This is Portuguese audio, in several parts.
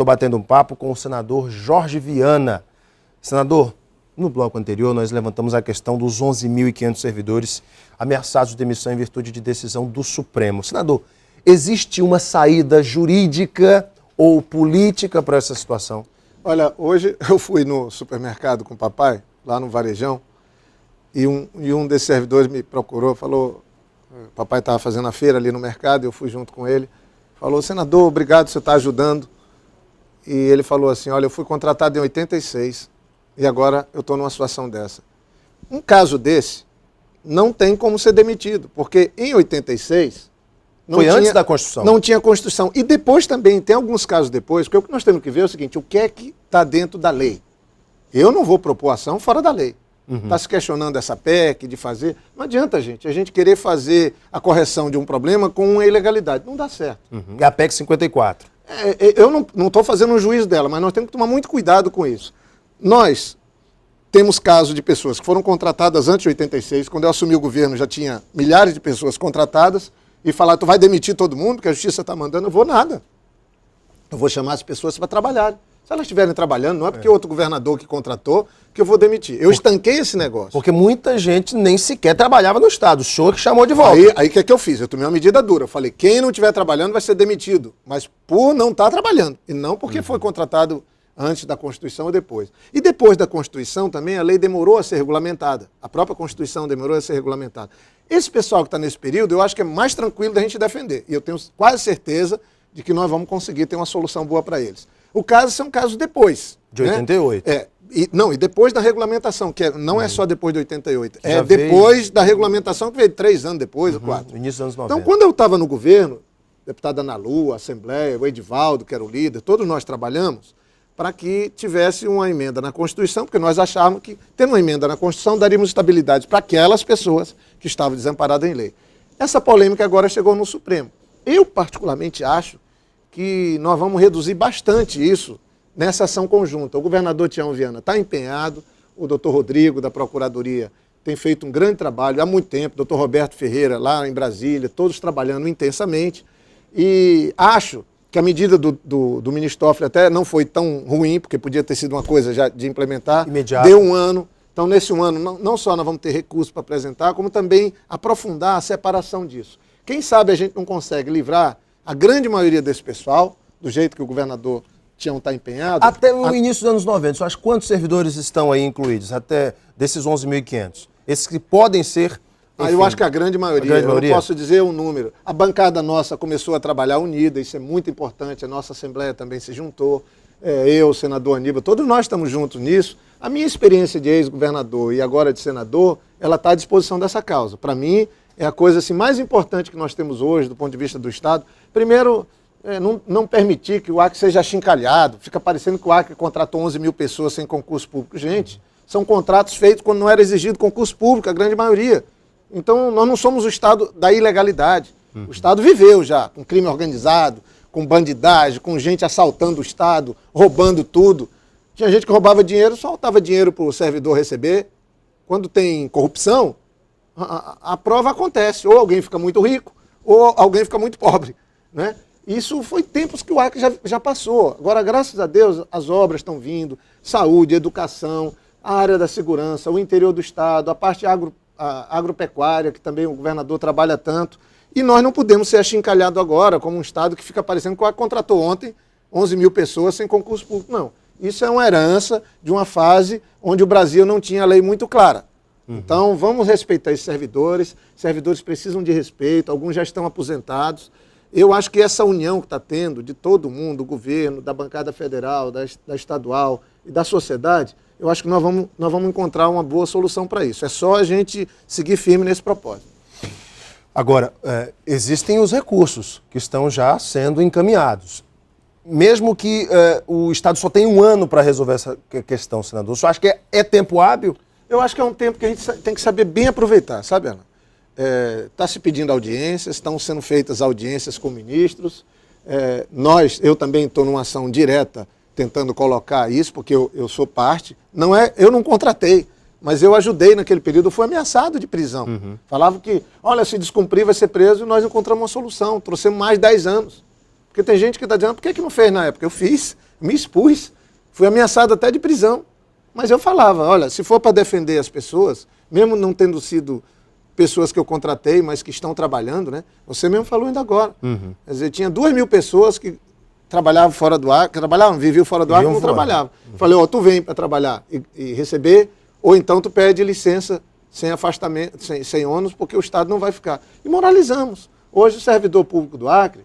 estou batendo um papo com o senador Jorge Viana. Senador, no bloco anterior nós levantamos a questão dos 11.500 servidores ameaçados de demissão em virtude de decisão do Supremo. Senador, existe uma saída jurídica ou política para essa situação? Olha, hoje eu fui no supermercado com o papai, lá no Varejão, e um desses servidores me procurou, falou, o papai estava fazendo a feira ali no mercado, eu fui junto com ele, falou, senador, obrigado, você está ajudando. E ele falou assim, olha, eu fui contratado em 86 e agora eu estou numa situação dessa. Um caso desse não tem como ser demitido, porque em 86... Foi antes da Constituição? Não tinha Constituição. E depois também, tem alguns casos depois, porque o que nós temos que ver é o seguinte, o que é que está dentro da lei? Eu não vou propor ação fora da lei. Está se questionando essa PEC, de fazer... Não adianta, gente, a gente querer fazer a correção de um problema com uma ilegalidade. Não dá certo. É a PEC 54. Eu não estou fazendo um juízo dela, mas nós temos que tomar muito cuidado com isso. Nós temos casos de pessoas que foram contratadas antes de 86, quando eu assumi o governo já tinha milhares de pessoas contratadas, e falar, tu vai demitir todo mundo, que a justiça está mandando, eu vou nada. Eu vou chamar as pessoas para trabalhar. Se elas estiverem trabalhando, não é porque outro governador que contratou que eu vou demitir. Eu estanquei esse negócio. Porque muita gente nem sequer trabalhava no Estado. O senhor que chamou de volta. Aí o que é que eu fiz? Eu tomei uma medida dura. Eu falei, quem não estiver trabalhando vai ser demitido. Mas por não estar trabalhando. E não porque foi contratado antes da Constituição ou depois. E depois da Constituição também a lei demorou a ser regulamentada. A própria Constituição demorou a ser regulamentada. Esse pessoal que está nesse período, eu acho que é mais tranquilo da gente defender. E eu tenho quase certeza de que nós vamos conseguir ter uma solução boa para eles. O caso são casos depois. De 88. Né? E depois da regulamentação, que não é só depois de 88. É depois da regulamentação, que veio 3 anos depois, ou 4. Início dos anos 90. Então, quando eu estava no governo, deputada Ana Lu, a Assembleia, o Edivaldo, que era o líder, todos nós trabalhamos para que tivesse uma emenda na Constituição, porque nós achávamos que, tendo uma emenda na Constituição, daríamos estabilidade para aquelas pessoas que estavam desamparadas em lei. Essa polêmica agora chegou no Supremo. Eu, particularmente, acho que nós vamos reduzir bastante isso nessa ação conjunta. O governador Tião Viana está empenhado, o doutor Rodrigo, da Procuradoria, tem feito um grande trabalho há muito tempo, o doutor Roberto Ferreira, lá em Brasília, todos trabalhando intensamente, e acho que a medida do ministro Toffoli até não foi tão ruim, porque podia ter sido uma coisa já de implementar. Imediato. Deu um ano. Então, nesse um ano, não só nós vamos ter recursos para apresentar, como também aprofundar a separação disso. Quem sabe a gente não consegue livrar a grande maioria desse pessoal, do jeito que o governador Tião está empenhado. Até o início dos anos 90, você acha quantos servidores estão aí incluídos, até desses 11.500? Esses que podem ser... Enfim, eu acho que a grande maioria, eu não posso dizer um número. A bancada nossa começou a trabalhar unida, isso é muito importante, a nossa Assembleia também se juntou, eu, o senador Aníbal, todos nós estamos juntos nisso. A minha experiência de ex-governador e agora de senador, ela está à disposição dessa causa. Para mim, é a coisa assim, mais importante que nós temos hoje, do ponto de vista do Estado. Primeiro, não permitir que o Acre seja achincalhado, fica parecendo que o Acre contratou 11 mil pessoas sem concurso público. Gente, são contratos feitos quando não era exigido concurso público, a grande maioria. Então, nós não somos o Estado da ilegalidade. O Estado viveu já com crime organizado, com bandidagem, com gente assaltando o Estado, roubando tudo. Tinha gente que roubava dinheiro, soltava dinheiro para o servidor receber. Quando tem corrupção, a prova acontece. Ou alguém fica muito rico, ou alguém fica muito pobre. Né? Isso foi tempos que o Acre já passou. Agora, graças a Deus, as obras estão vindo, saúde, educação, a área da segurança, o interior do Estado, a parte agropecuária, que também o governador trabalha tanto, e nós não podemos ser achincalhados agora como um Estado que fica parecendo que contratou ontem 11 mil pessoas sem concurso público. Não, isso é uma herança de uma fase onde o Brasil não tinha lei muito clara. Então, vamos respeitar esses servidores precisam de respeito, alguns já estão aposentados. Eu acho que essa união que está tendo de todo mundo, do governo, da bancada federal, da estadual e da sociedade, eu acho que nós vamos encontrar uma boa solução para isso. É só a gente seguir firme nesse propósito. Agora, existem os recursos que estão já sendo encaminhados. Mesmo que o Estado só tenha um ano para resolver essa questão, senador, o senhor acha que é tempo hábil? Eu acho que é um tempo que a gente tem que saber bem aproveitar, sabe, Ana? Está se pedindo audiências, estão sendo feitas audiências com ministros. Eu também estou numa ação direta tentando colocar isso, porque eu sou parte. Eu não contratei, mas eu ajudei naquele período, eu fui ameaçado de prisão. Falava que, olha, se descumprir vai ser preso, e nós encontramos uma solução, trouxemos mais 10 anos. Porque tem gente que está dizendo, por que não fez na época? Eu fiz, Me expus, fui ameaçado até de prisão. Mas eu falava, olha, se for para defender as pessoas, mesmo não tendo sido pessoas que eu contratei, mas que estão trabalhando, né? Você mesmo falou ainda agora. Quer dizer, tinha 2.000 pessoas que trabalhavam fora do Acre, viviam fora do Acre e não trabalhavam. Falei, ó, tu vem para trabalhar e receber, ou então tu pede licença sem afastamento, sem ônus, porque o Estado não vai ficar. E moralizamos. Hoje o servidor público do Acre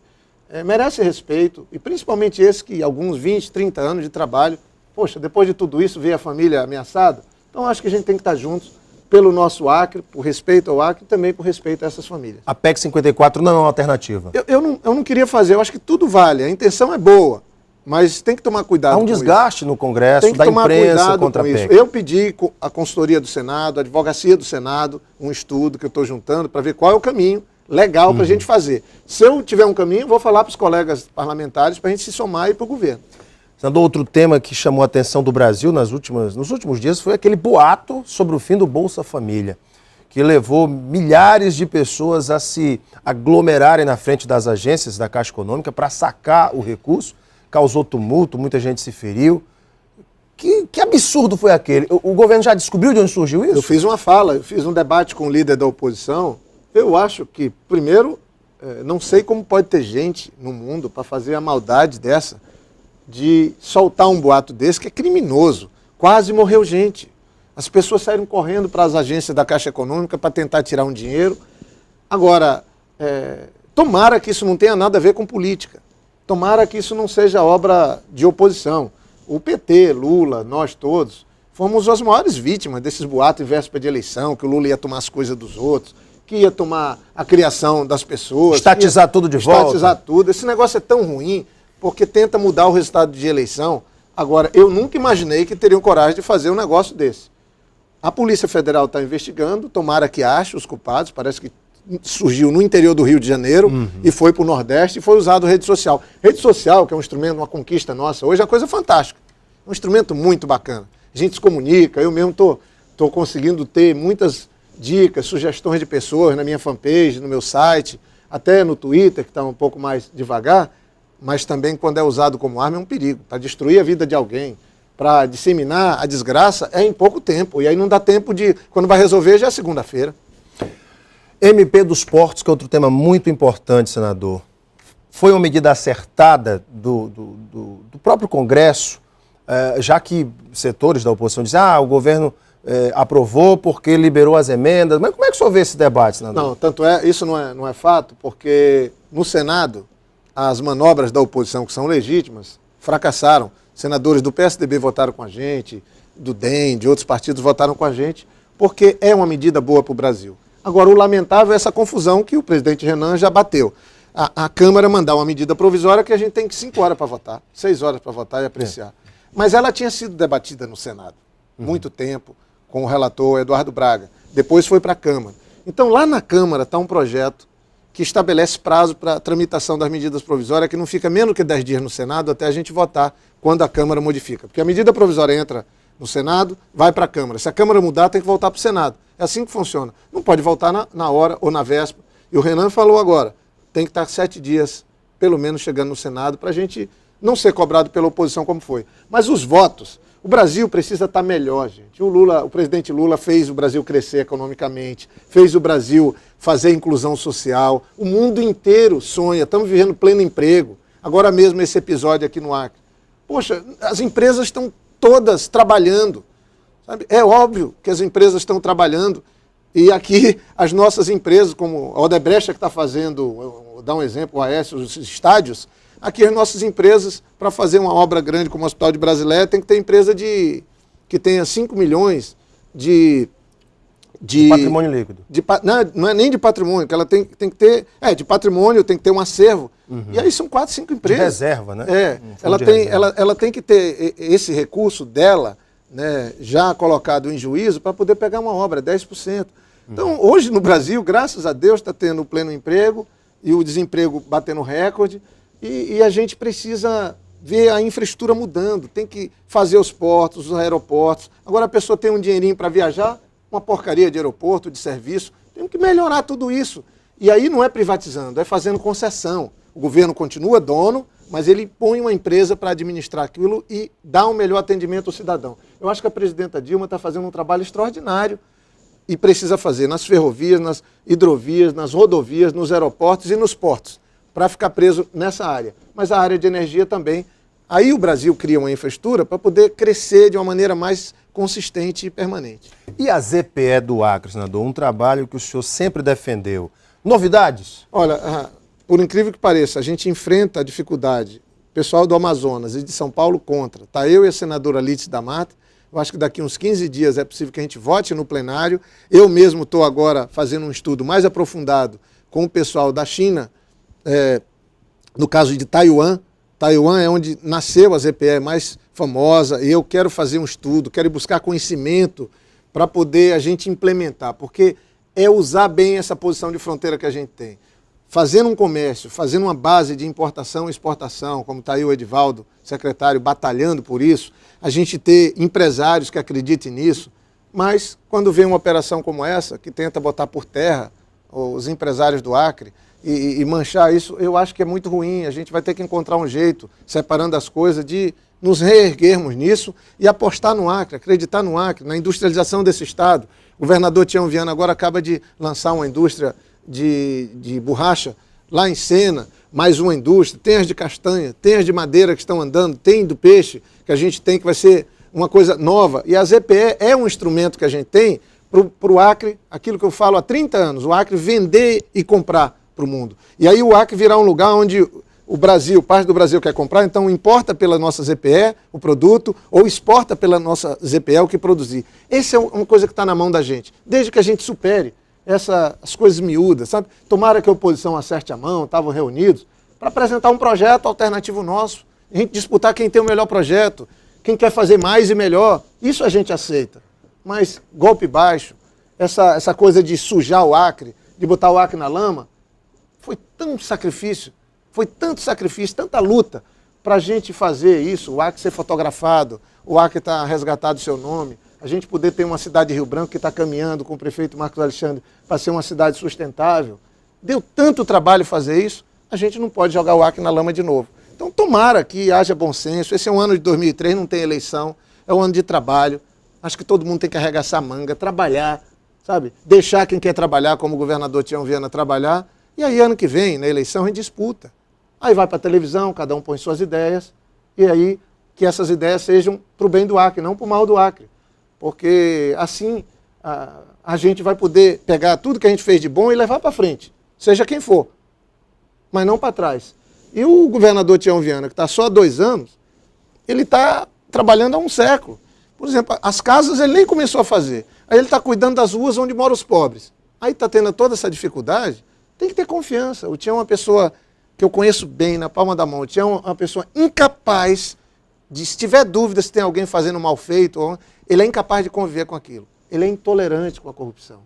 merece respeito, e principalmente esse que alguns 20, 30 anos de trabalho, poxa, depois de tudo isso, vê a família ameaçada. Então acho que a gente tem que estar juntos pelo nosso Acre, por respeito ao Acre e também por respeito a essas famílias. A PEC 54 não é uma alternativa? Eu não queria fazer, eu acho que tudo vale, a intenção é boa, mas tem que tomar cuidado com isso. Há um desgaste no Congresso, da imprensa contra a PEC. Eu pedi a consultoria do Senado, a advocacia do Senado, um estudo que eu estou juntando para ver qual é o caminho legal para a gente fazer. Se eu tiver um caminho, eu vou falar para os colegas parlamentares para a gente se somar e ir para o governo. Senador, outro tema que chamou a atenção do Brasil nos últimos dias foi aquele boato sobre o fim do Bolsa Família, que levou milhares de pessoas a se aglomerarem na frente das agências da Caixa Econômica para sacar o recurso, causou tumulto, muita gente se feriu. Que absurdo foi aquele? O governo já descobriu de onde surgiu isso? Eu fiz uma fala, eu fiz um debate com o líder da oposição. Eu acho que, primeiro, não sei como pode ter gente no mundo para fazer a maldade dessa, de soltar um boato desse que é criminoso. Quase morreu gente. As pessoas saíram correndo para as agências da Caixa Econômica para tentar tirar um dinheiro. Agora, tomara que isso não tenha nada a ver com política. Tomara que isso não seja obra de oposição. O PT, Lula, nós todos, fomos as maiores vítimas desses boatos em véspera de eleição, que o Lula ia tomar as coisas dos outros, que ia tomar a criação das pessoas. Estatizar tudo de volta. Estatizar tudo. Esse negócio é tão ruim, porque tenta mudar o resultado de eleição. Agora, eu nunca imaginei que teriam coragem de fazer um negócio desse. A Polícia Federal está investigando, tomara que ache os culpados, parece que surgiu no interior do Rio de Janeiro e foi para o Nordeste e foi usado rede social. Rede social, que é um instrumento, uma conquista nossa, hoje é uma coisa fantástica. É um instrumento muito bacana. A gente se comunica, eu mesmo estou conseguindo ter muitas dicas, sugestões de pessoas na minha fanpage, no meu site, até no Twitter, que está um pouco mais devagar, mas também quando é usado como arma é um perigo. Para destruir a vida de alguém, para disseminar a desgraça, é em pouco tempo. E aí não dá tempo de... Quando vai resolver, já é segunda-feira. MP dos Portos, que é outro tema muito importante, senador. Foi uma medida acertada do próprio Congresso, já que setores da oposição dizem o governo aprovou porque liberou as emendas. Mas como é que o senhor vê esse debate, senador? Não, tanto isso não é fato, porque no Senado as manobras da oposição, que são legítimas, fracassaram. Senadores do PSDB votaram com a gente, do DEM, de outros partidos votaram com a gente, porque é uma medida boa para o Brasil. Agora, o lamentável é essa confusão que o presidente Renan já bateu. A Câmara mandar uma medida provisória que a gente tem que 5 horas para votar, 6 horas para votar e apreciar. Mas ela tinha sido debatida no Senado, muito tempo, com o relator Eduardo Braga. Depois foi para a Câmara. Então, lá na Câmara está um projeto que estabelece prazo para a tramitação das medidas provisórias, que não fica menos que 10 dias no Senado até a gente votar quando a Câmara modifica. Porque a medida provisória entra no Senado, vai para a Câmara. Se a Câmara mudar, tem que voltar para o Senado. É assim que funciona. Não pode voltar na hora ou na véspera. E o Renan falou agora, tem que estar 7 dias, pelo menos, chegando no Senado, para a gente não ser cobrado pela oposição como foi. Mas os votos, o Brasil precisa estar melhor, gente. O presidente Lula fez o Brasil crescer economicamente, fez o Brasil fazer inclusão social. O mundo inteiro sonha, estamos vivendo pleno emprego. Agora mesmo esse episódio aqui no Acre. Poxa, as empresas estão todas trabalhando. Sabe? É óbvio que as empresas estão trabalhando. E aqui as nossas empresas, como a Odebrecht que está fazendo, vou dar um exemplo, o Aécio, os estádios, aqui as nossas empresas, para fazer uma obra grande como o Hospital de Brasileia, tem que ter empresa que tenha 5 milhões de patrimônio líquido. Não é nem de patrimônio, que ela tem que ter... de patrimônio, tem que ter um acervo. E aí são 4, 5 empresas. De reserva, né? Ela tem que ter esse recurso dela, né, já colocado em juízo para poder pegar uma obra, 10%. Então, hoje no Brasil, graças a Deus, está tendo o pleno emprego e o desemprego batendo recorde. E a gente precisa ver a infraestrutura mudando. Tem que fazer os portos, os aeroportos. Agora a pessoa tem um dinheirinho para viajar, uma porcaria de aeroporto, de serviço. Temos que melhorar tudo isso. E aí não é privatizando, é fazendo concessão. O governo continua dono, mas ele põe uma empresa para administrar aquilo e dá um melhor atendimento ao cidadão. Eu acho que a presidenta Dilma está fazendo um trabalho extraordinário e precisa fazer nas ferrovias, nas hidrovias, nas rodovias, nos aeroportos e nos portos, para ficar preso nessa área. Mas a área de energia também. Aí o Brasil cria uma infraestrutura para poder crescer de uma maneira mais consistente e permanente. E a ZPE do Acre, senador? Um trabalho que o senhor sempre defendeu. Novidades? Olha, por incrível que pareça, a gente enfrenta a dificuldade. O pessoal do Amazonas e de São Paulo contra. Está eu e a senadora Lídice da Mata. Eu acho que daqui uns 15 dias é possível que a gente vote no plenário. Eu mesmo estou agora fazendo um estudo mais aprofundado com o pessoal da China, no caso de Taiwan. Taiwan é onde nasceu a ZPE mais famosa, e eu quero fazer um estudo, quero buscar conhecimento para poder a gente implementar, porque é usar bem essa posição de fronteira que a gente tem. Fazendo um comércio, fazendo uma base de importação e exportação, como está aí o Edivaldo, secretário, batalhando por isso, a gente ter empresários que acreditem nisso, mas quando vem uma operação como essa, que tenta botar por terra os empresários do Acre, e manchar isso, eu acho que é muito ruim. A gente vai ter que encontrar um jeito, separando as coisas, de nos reerguermos nisso e apostar no Acre, acreditar no Acre, na industrialização desse estado. O governador Tião Viana agora acaba de lançar uma indústria de borracha lá em Sena, mais uma indústria, tem as de castanha, tem as de madeira que estão andando, tem do peixe que a gente tem, que vai ser uma coisa nova. E a ZPE é um instrumento que a gente tem para o Acre, aquilo que eu falo há 30 anos, o Acre vender e comprar para o mundo. E aí o Acre virá um lugar onde o Brasil, parte do Brasil quer comprar, então importa pela nossa ZPE o produto ou exporta pela nossa ZPE o que produzir. Essa é uma coisa que está na mão da gente, desde que a gente supere as coisas miúdas, sabe? Tomara que a oposição acerte a mão, estavam reunidos, para apresentar um projeto alternativo nosso, a gente disputar quem tem o melhor projeto, quem quer fazer mais e melhor, isso a gente aceita. Mas golpe baixo, essa coisa de sujar o Acre, de botar o Acre na lama, foi tanto sacrifício, foi tanto sacrifício, tanta luta para a gente fazer isso, o Acre ser fotografado, o Acre estar resgatado o seu nome, a gente poder ter uma cidade de Rio Branco que está caminhando com o prefeito Marcos Alexandre para ser uma cidade sustentável. Deu tanto trabalho fazer isso, a gente não pode jogar o Acre na lama de novo. Então tomara que haja bom senso, esse é um ano de 2003, não tem eleição, é um ano de trabalho, acho que todo mundo tem que arregaçar a manga, trabalhar, sabe? Deixar quem quer trabalhar, como o governador Tião Viana, trabalhar. E aí, ano que vem, na eleição, a gente disputa. Aí vai para a televisão, cada um põe suas ideias, e aí que essas ideias sejam para o bem do Acre, não para o mal do Acre. Porque assim a gente vai poder pegar tudo que a gente fez de bom e levar para frente, seja quem for, mas não para trás. E o governador Tião Viana, que está só há 2 anos, ele está trabalhando há um século. Por exemplo, as casas ele nem começou a fazer. Aí ele está cuidando das ruas onde moram os pobres. Aí está tendo toda essa dificuldade. Tem que ter confiança. O Tião é uma pessoa que eu conheço bem, na palma da mão. O Tião é uma pessoa incapaz de, se tiver dúvida se tem alguém fazendo mal feito, ele é incapaz de conviver com aquilo. Ele é intolerante com a corrupção.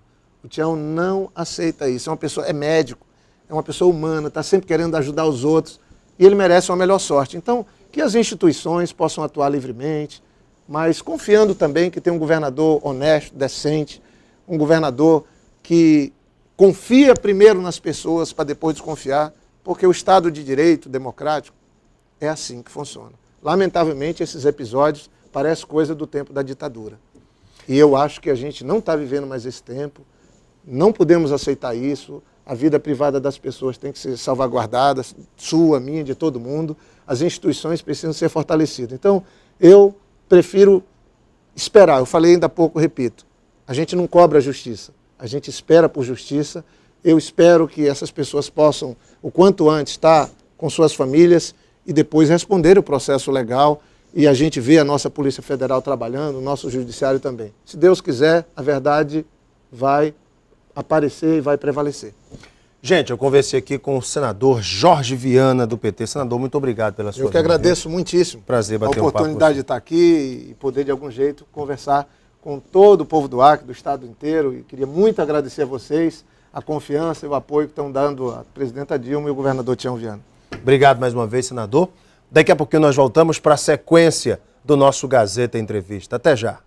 O Tião não aceita isso. É uma pessoa, é médico, é uma pessoa humana, está sempre querendo ajudar os outros e ele merece uma melhor sorte. Então, que as instituições possam atuar livremente, mas confiando também que tem um governador honesto, decente, um governador que confia primeiro nas pessoas para depois desconfiar, porque o Estado de Direito democrático é assim que funciona. Lamentavelmente, esses episódios parecem coisa do tempo da ditadura. E eu acho que a gente não está vivendo mais esse tempo, não podemos aceitar isso, a vida privada das pessoas tem que ser salvaguardada, sua, minha, de todo mundo, as instituições precisam ser fortalecidas. Então, eu prefiro esperar, eu falei ainda há pouco, repito, a gente não cobra a justiça, a gente espera por justiça. Eu espero que essas pessoas possam, o quanto antes, estar com suas famílias e depois responder o processo legal e a gente vê a nossa Polícia Federal trabalhando, o nosso Judiciário também. Se Deus quiser, a verdade vai aparecer e vai prevalecer. Gente, eu conversei aqui com o senador Jorge Viana, do PT. Senador, muito obrigado pela sua Eu que agradeço muitíssimo. Prazer bater um papo. A oportunidade de estar aqui e poder, de algum jeito, conversar com todo o povo do Acre, do estado inteiro. E queria muito agradecer a vocês a confiança e o apoio que estão dando à presidenta Dilma e o governador Tião Viana. Obrigado mais uma vez, senador. Daqui a pouquinho nós voltamos para a sequência do nosso Gazeta Entrevista. Até já.